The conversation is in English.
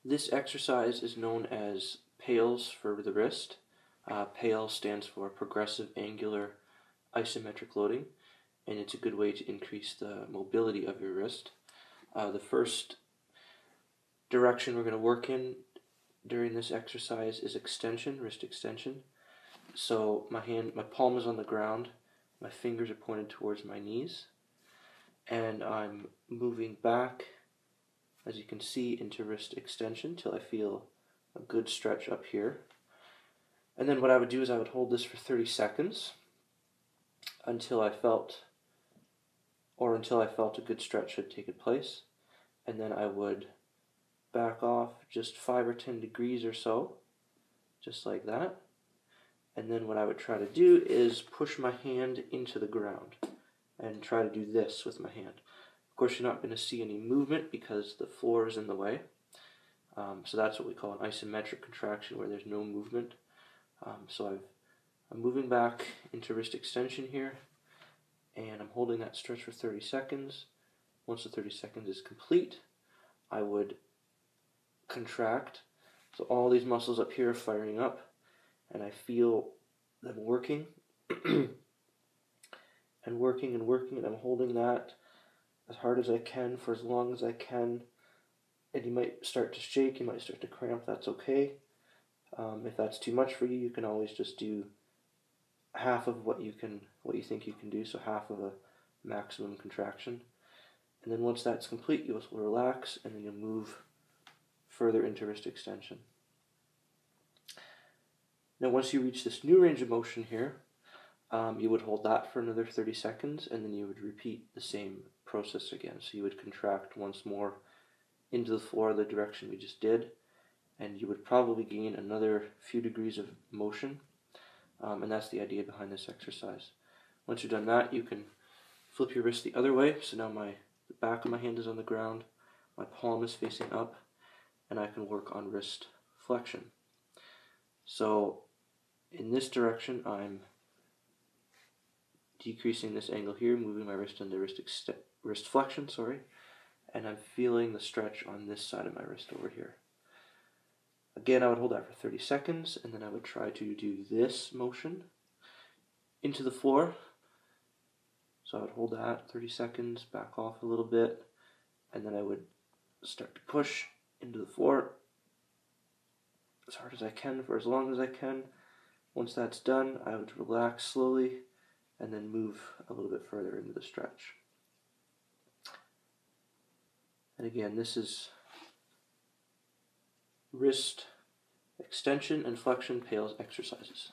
This exercise is known as PALS for the wrist. PAL stands for Progressive Angular Isometric Loading, and it's a good way to increase the mobility of your wrist. The first direction we're going to work in during this exercise is extension, wrist extension. So my palm is on the ground, my fingers are pointed towards my knees, and I'm moving back, as you can see, into wrist extension till I feel a good stretch up here. And then what I would do is I would hold this for 30 seconds until I felt a good stretch had taken place. And then I would back off just 5 or 10 degrees or so, just like that. And then what I would try to do is push my hand into the ground and try to do this with my hand. Of course, you're not going to see any movement because the floor is in the way. So that's what we call an isometric contraction, where there's no movement. So I'm moving back into wrist extension here, and I'm holding that stretch for 30 seconds. Once the 30 seconds is complete, I would contract. So all these muscles up here are firing up, and I feel them working and working and working, and I'm holding that as hard as I can for as long as I can. And you might start to shake, you might start to cramp, that's okay. If that's too much for you, you can always just do half of what you think you can do, so half of a maximum contraction. And then once that's complete, you'll relax, and then you'll move further into wrist extension. Now once you reach this new range of motion here, you would hold that for another 30 seconds, and then you would repeat the same process again. So you would contract once more into the floor the direction we just did, and you would probably gain another few degrees of motion, and that's the idea behind this exercise. Once you've done that, you can flip your wrist the other way. So now the back of my hand is on the ground, my palm is facing up, and I can work on wrist flexion. So in this direction, I'm decreasing this angle here, moving my wrist into wrist flexion, and I'm feeling the stretch on this side of my wrist over here. Again, I would hold that for 30 seconds, and then I would try to do this motion into the floor. So I would hold that 30 seconds, back off a little bit, and then I would start to push into the floor as hard as I can for as long as I can. Once that's done, I would relax slowly and then move a little bit further into the stretch. And again, this is wrist extension and flexion PALS exercises.